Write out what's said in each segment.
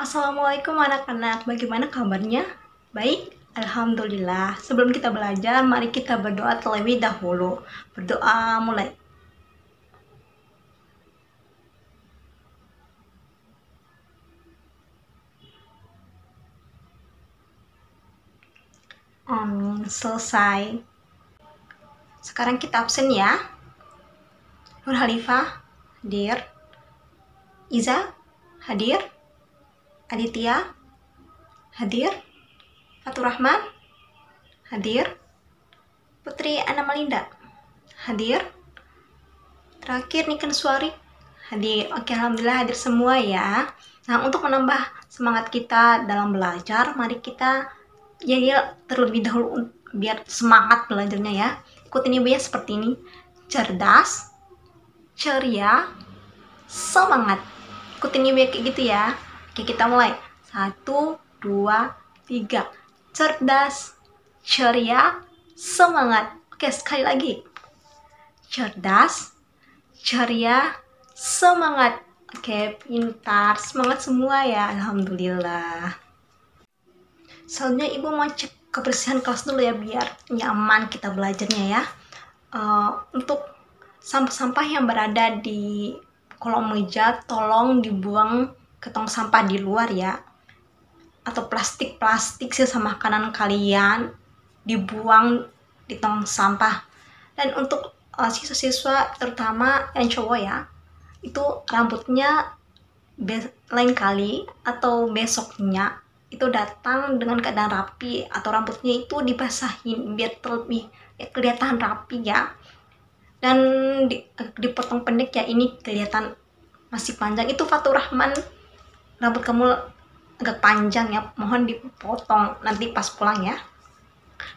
Assalamualaikum anak-anak, bagaimana kabarnya? Baik, Alhamdulillah. Sebelum kita belajar, mari kita berdoa terlebih dahulu. Berdoa mulai. Amin, selesai. Sekarang kita absen ya. Nur Halifah, hadir. Iza, hadir. Aditya, hadir. Fatur Rahman, hadir. Putri Ana Malinda, hadir. Terakhir Niken Suari, hadir. Oke, alhamdulillah hadir semua ya. Nah, untuk menambah semangat kita dalam belajar, mari kita terlebih dahulu biar semangat belajarnya ya. Ikutin ibu ya seperti ini. Cerdas, ceria, semangat. Ikutin ibu ya kayak gitu ya. Oke, kita mulai. 1, 2, 3. Cerdas, ceria, semangat. Oke, sekali lagi. Cerdas, ceria, semangat. Oke, pintar, semangat semua ya. Alhamdulillah. Selanjutnya ibu mau cek kebersihan kelas dulu ya biar nyaman kita belajarnya ya. Untuk sampah-sampah yang berada di kolom meja tolong dibuang ke tong sampah di luar ya. Atau plastik-plastik sisa makanan kalian dibuang di tong sampah. Dan untuk siswa-siswa terutama yang cowok ya, itu rambutnya lain kali atau besoknya itu datang dengan keadaan rapi atau rambutnya itu dibasahin biar terlebih kelihatan rapi ya. Dan dipotong pendek ya, ini kelihatan masih panjang. Itu Fatur Rahman, rambut kamu agak panjang ya, mohon dipotong nanti pas pulang ya.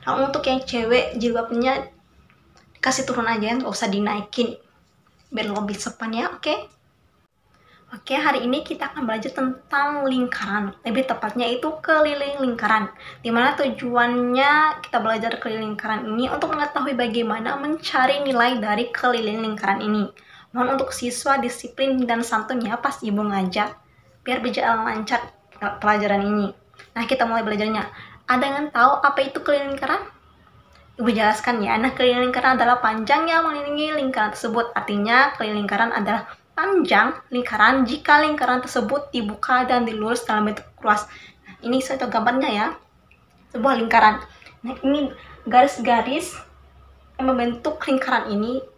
Nah, untuk yang cewek jilbabnya kasih turun aja, nggak usah dinaikin biar lebih sepan ya. Oke, hari ini kita akan belajar tentang lingkaran. Lebih tepatnya itu keliling lingkaran. Dimana tujuannya kita belajar keliling lingkaran ini untuk mengetahui bagaimana mencari nilai dari keliling lingkaran ini. Mohon untuk siswa disiplin dan santun ya pas ibu ngajar, biar berjalan lancar pelajaran ini. Nah, kita mulai belajarnya. Ada yang tahu apa itu keliling lingkaran? Ibu jelaskan ya. Nah, keliling lingkaran adalah panjang yang mengelilingi lingkaran tersebut. Artinya keliling lingkaran adalah panjang lingkaran jika lingkaran tersebut dibuka dan dilurus dalam bentuk ruas. Nah, ini contoh gambarnya ya, sebuah lingkaran. Nah, ini garis-garis yang membentuk lingkaran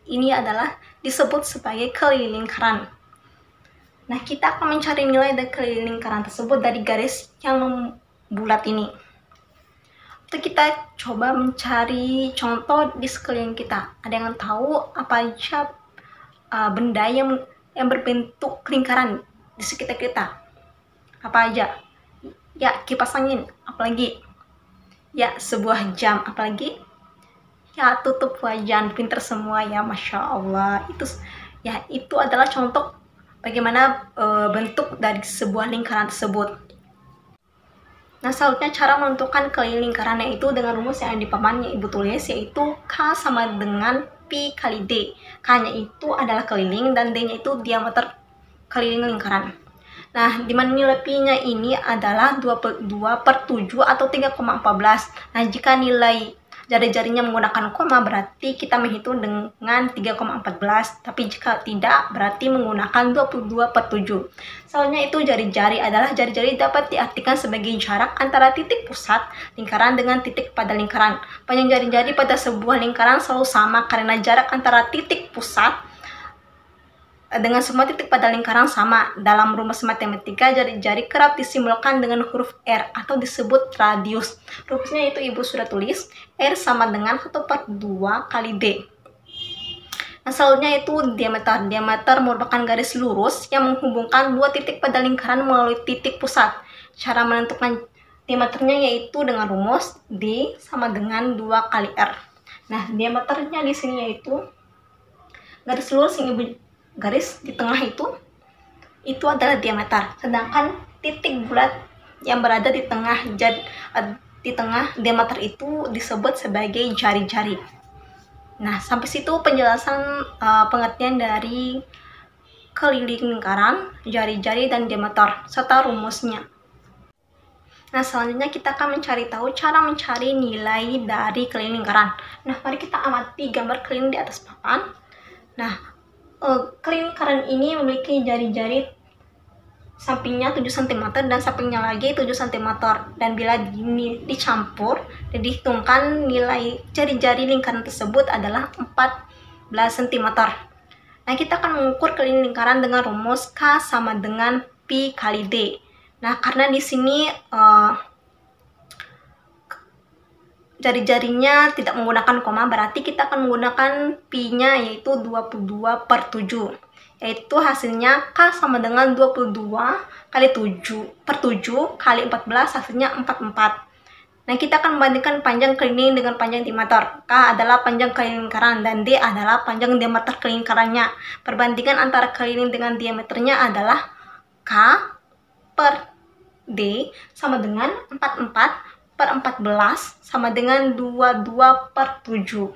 ini adalah disebut sebagai keliling lingkaran. Nah, kita akan mencari nilai dari keliling lingkaran tersebut dari garis yang bulat ini. Untuk kita coba mencari contoh di sekeliling kita. Ada yang tahu apa aja benda yang berbentuk lingkaran di sekitar kita? Apa aja? Ya, kipas angin. Apalagi? Ya, sebuah jam. Apalagi? Ya, tutup wajan. Pinter semua ya, Masya Allah. Itu adalah contoh bagaimana bentuk dari sebuah lingkaran tersebut. Nah, selanjutnya cara menentukan keliling lingkarannya itu dengan rumus yang di papannya ibu tulis, yaitu K sama dengan Pi kali D. K-nya itu adalah keliling dan D-nya itu diameter keliling lingkaran. Nah, dimana nilai Pi-nya ini adalah 2/7 atau 3,14. Nah, jika nilai jari-jarinya menggunakan koma berarti kita menghitung dengan 3,14. Tapi jika tidak berarti menggunakan 22/7. Soalnya itu jari-jari dapat diartikan sebagai jarak antara titik pusat lingkaran dengan titik pada lingkaran. Panjang jari-jari pada sebuah lingkaran selalu sama karena jarak antara titik pusat dengan semua titik pada lingkaran sama. Dalam rumus matematika, jari-jari kerap disimbolkan dengan huruf R atau disebut radius. Rumusnya itu ibu sudah tulis, R sama dengan 1/2 kali D. Nah, selanjutnya itu diameter. Diameter merupakan garis lurus yang menghubungkan dua titik pada lingkaran melalui titik pusat. Cara menentukan diameternya yaitu dengan rumus D sama dengan 2 kali R. Nah, diameternya di sini yaitu garis lurus yang ibu garis di tengah itu adalah diameter. Sedangkan titik bulat yang berada di tengah diameter itu disebut sebagai jari-jari. Nah, sampai situ penjelasan pengertian dari keliling lingkaran, jari-jari, dan diameter, serta rumusnya. Nah, selanjutnya kita akan mencari tahu cara mencari nilai dari keliling lingkaran. Nah, mari kita amati gambar keliling di atas papan. Nah, keliling lingkaran ini memiliki jari-jari sampingnya 7 cm dan sampingnya lagi 7 cm, dan bila dicampur dan dihitungkan, nilai jari-jari lingkaran tersebut adalah 14 cm. Nah, kita akan mengukur keliling lingkaran dengan rumus K sama dengan Pi kali D. Nah, karena di sini jari-jarinya tidak menggunakan koma, berarti kita akan menggunakan Pi-nya, yaitu 22/7. Yaitu hasilnya K sama dengan 22 kali 7/7 kali 14, hasilnya 44. Nah, kita akan membandingkan panjang keliling dengan panjang diameter. K adalah panjang keliling lingkaran dan D adalah panjang diameter keliling lingkarannya. Perbandingan antara keliling dengan diameternya adalah K per D sama dengan 44/14 sama dengan 22/7.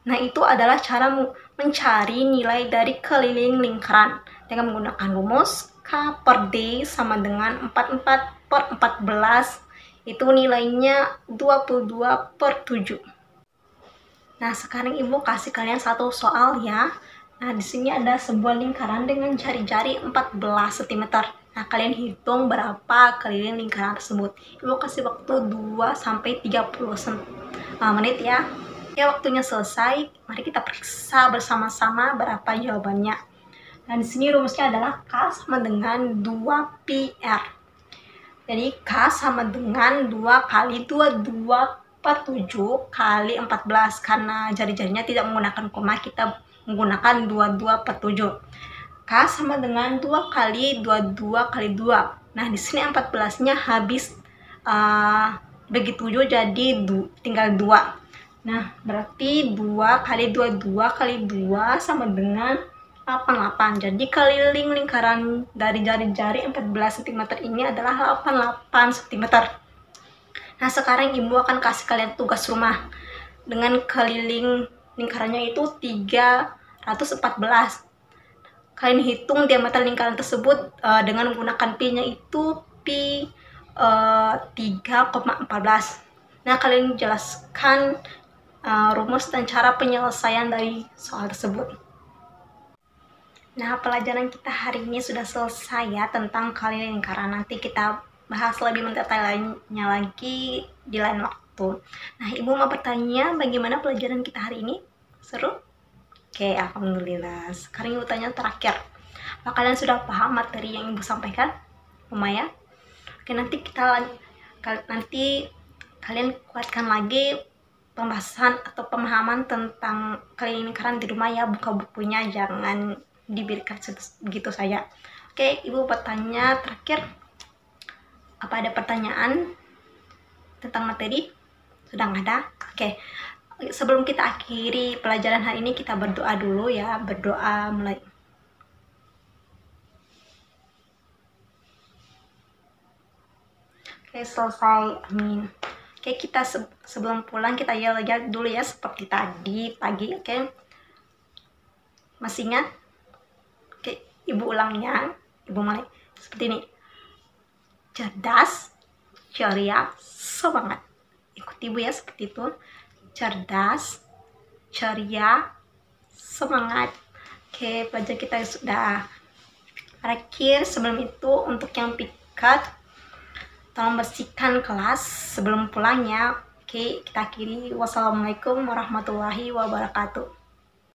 Nah, itu adalah cara mencari nilai dari keliling lingkaran dengan menggunakan rumus K per D sama dengan 44/14. Itu nilainya 22/7. Nah, sekarang Ibu kasih kalian satu soal ya. Nah, di sini ada sebuah lingkaran dengan jari-jari 14 cm. Nah, kalian hitung berapa keliling lingkaran tersebut. Ibu kasih waktu 2 sampai 30 menit ya. Ya, waktunya selesai. Mari kita periksa bersama-sama berapa jawabannya. Nah, di sini rumusnya adalah K sama dengan 2πr. Jadi K sama dengan 2 kali 22/7 kali 14. Karena jari-jarinya tidak menggunakan koma, kita menggunakan 22/7. K sama dengan 2 kali 22 kali 2. Nah, di sini 14-nya habis bagi 7 jadi tinggal 2. Nah, berarti 2 kali 22 kali 2 sama dengan 88. Jadi keliling lingkaran dari jari-jari 14 cm ini adalah 88 cm. Nah, sekarang Ibu akan kasih kalian tugas rumah. Dengan keliling lingkarannya itu 314. Kalian hitung diameter lingkaran tersebut dengan menggunakan Pi-nya itu Pi 3,14. Nah, kalian jelaskan rumus dan cara penyelesaian dari soal tersebut. Nah, pelajaran kita hari ini sudah selesai ya tentang keliling lingkaran. Nanti kita bahas lebih mendetailnya lagi di lain waktu. Nah, Ibu mau bertanya bagaimana pelajaran kita hari ini? Seru? Oke, alhamdulillah. Sekarang Ibu tanya terakhir. Apakah kalian sudah paham materi yang Ibu sampaikan? Lumayan? Oke, nanti kalian kuatkan lagi pembahasan atau pemahaman tentang keliling lingkaran di rumah ya. Buka bukunya, jangan diberikan begitu saja. Oke, Ibu bertanya terakhir. Apa ada pertanyaan tentang materi? Sudah nggak ada? Oke, sebelum kita akhiri pelajaran hari ini, kita berdoa dulu ya. Berdoa mulai. Oke, selesai. Amin. Oke, kita sebelum pulang kita lihat dulu ya seperti tadi pagi. Oke, masih ingat? Oke, Ibu ulangnya. Ibu mulai seperti ini. Cerdas, ceria, semangat. Ikuti Ibu ya seperti itu. Cerdas, ceria, semangat. Oke, pelajaran kita sudah berakhir. Sebelum itu, untuk yang piket, tolong bersihkan kelas sebelum pulangnya. Oke, kita akhiri. Wassalamualaikum warahmatullahi wabarakatuh.